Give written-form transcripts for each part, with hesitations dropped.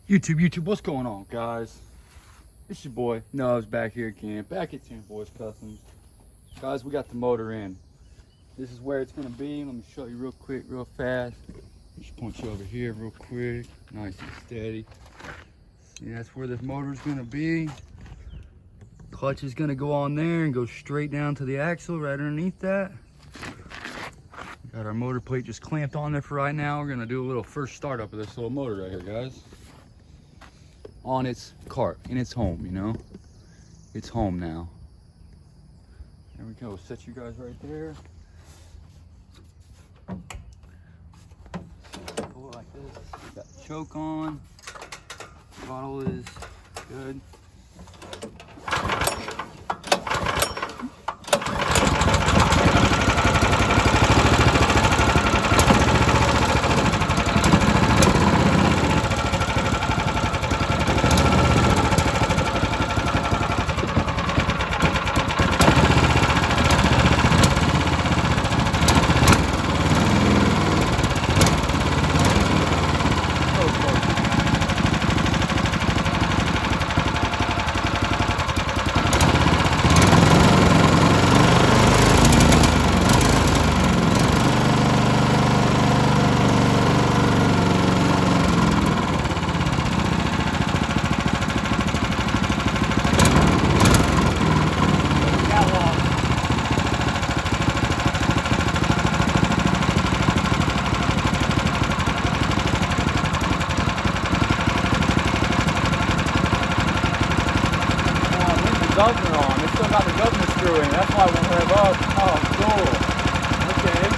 YouTube, what's going on, guys? It's your boy Nubs back here again, back at Tampa Customs. Guys, we got the motor in. This is where it's gonna be. Let me show you real quick, real fast. Just point you over here real quick, nice and steady. See, that's where this motor is gonna be. Clutch is gonna go on there and go straight down to the axle right underneath that. Got our motor plate just clamped on there for right now. We're gonna do a little first startup of this little motor right here, guys. On its cart, in its home, you know? It's home now. There we go, set you guys right there. Pull it like this. Got the choke on. Throttle is good. Governor on. It's still got the governor screw in. That's why it won't rev up. Oh, cool. Okay.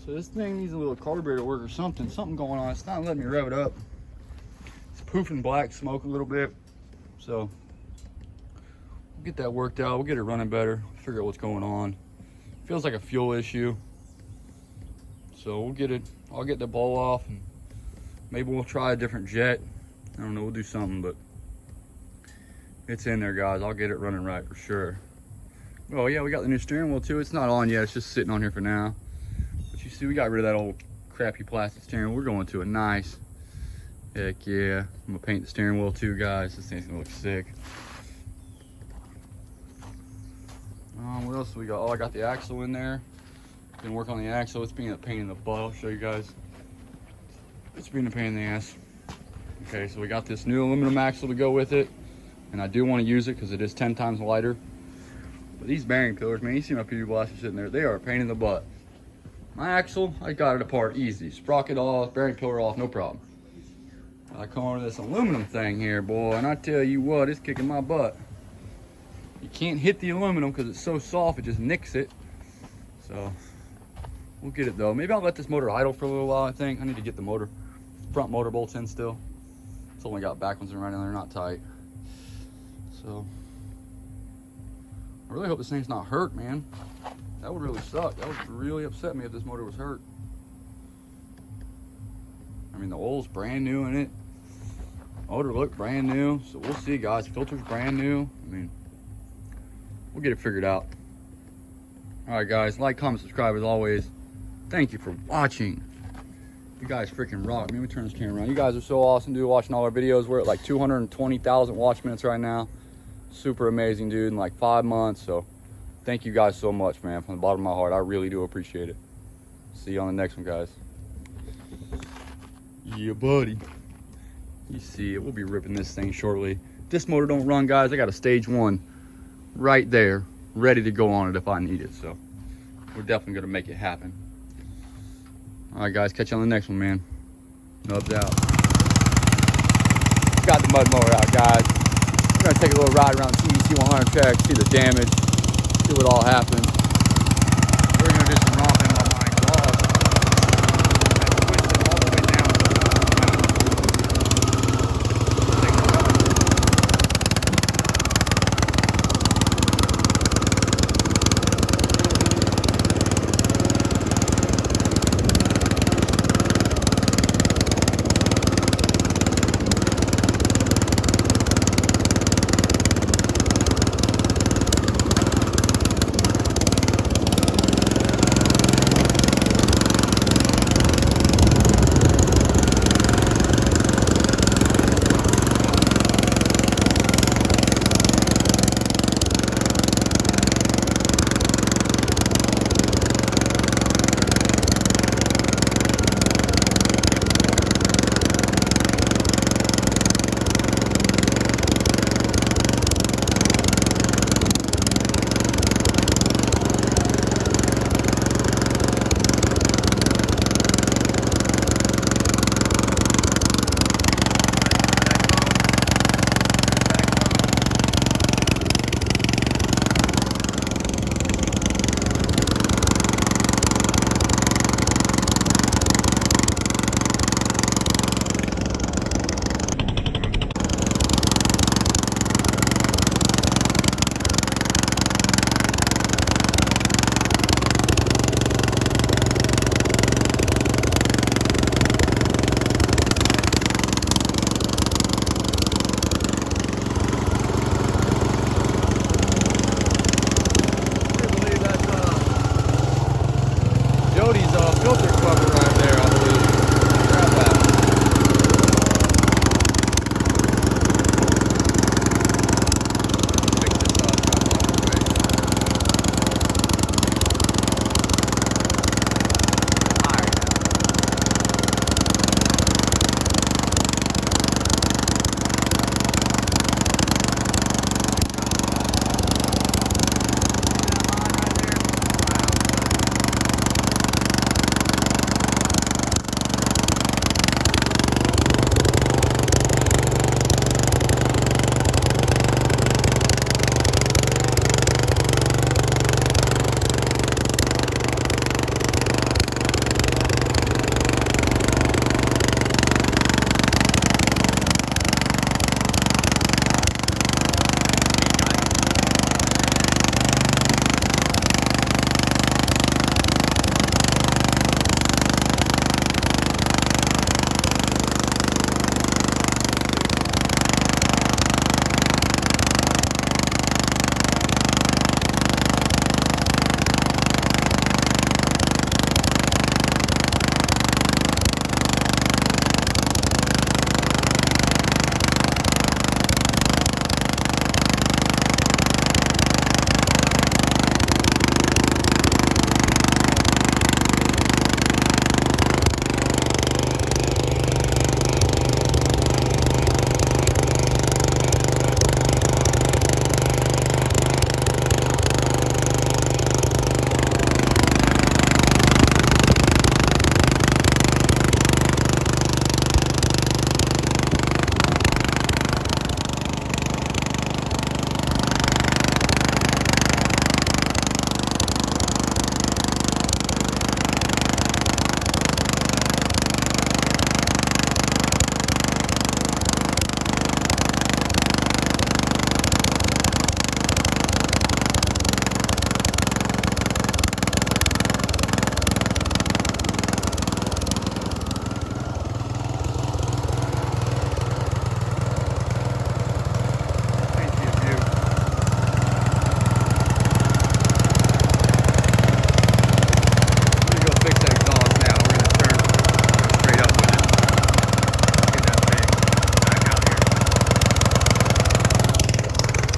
So this thing needs a little carburetor work or something. Something going on. It's not letting me rev it up. It's poofing black smoke a little bit. So we'll get that worked out. We'll get it running better. Figure out what's going on. Feels like a fuel issue. So we'll get it. I'll get the bowl off and maybe we'll try a different jet. I don't know. We'll do something, but it's in there, guys. I'll get it running right for sure. Oh yeah, we got the new steering wheel too. It's not on yet. It's just sitting on here for now. You see, we got rid of that old crappy plastic steering wheel. We're going to a nice, heck yeah. I'm gonna paint the steering wheel too, guys. This thing's gonna look sick. What else do we got? Oh, I got the axle in there. Been working on the axle. It's being a pain in the butt. I'll show you guys. It's being a pain in the ass. Okay, so we got this new aluminum axle to go with it. And I do want to use it because it is 10 times lighter. But these bearing pillars, man, you see my PV blasters sitting there. They are a pain in the butt. My axle, I got it apart easy. Sprocket off, bearing pillar off, no problem. I come over to this aluminum thing here, boy, and I tell you what, it's kicking my butt. You can't hit the aluminum because it's so soft, it just nicks it. So, we'll get it though. Maybe I'll let this motor idle for a little while, I think. I need to get the motor, front motor bolts in still. It's only got back ones right in there, not tight. So, I really hope this thing's not hurt, man. That would really suck. That would really upset me if this motor was hurt. I mean, the oil's brand new in it. Motor looked brand new. So we'll see, guys. Filter's brand new. I mean, we'll get it figured out. All right, guys. Like, comment, subscribe as always. Thank you for watching. You guys freaking rock. Let me turn this camera around. You guys are so awesome, dude, watching all our videos. We're at like 220,000 watch minutes right now. Super amazing, dude, in like 5 months. So thank you guys so much, man, from the bottom of my heart. I really do appreciate it. See you on the next one, guys. Yeah, buddy. You see it. We'll be ripping this thing shortly. This motor don't run, guys. I got a stage 1 right there, ready to go on it if I need it. So we're definitely going to make it happen. All right, guys. Catch you on the next one, man. Nubs out. Got the mud mower out, guys. We're going to take a little ride around TEC 100 track, see the damage, see what all happened. We're going to do some romping on my exhaust. And twist it all the way down.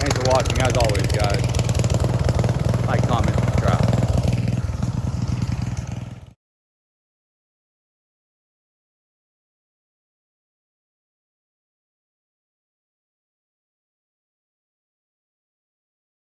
Thanks for watching, as always, guys.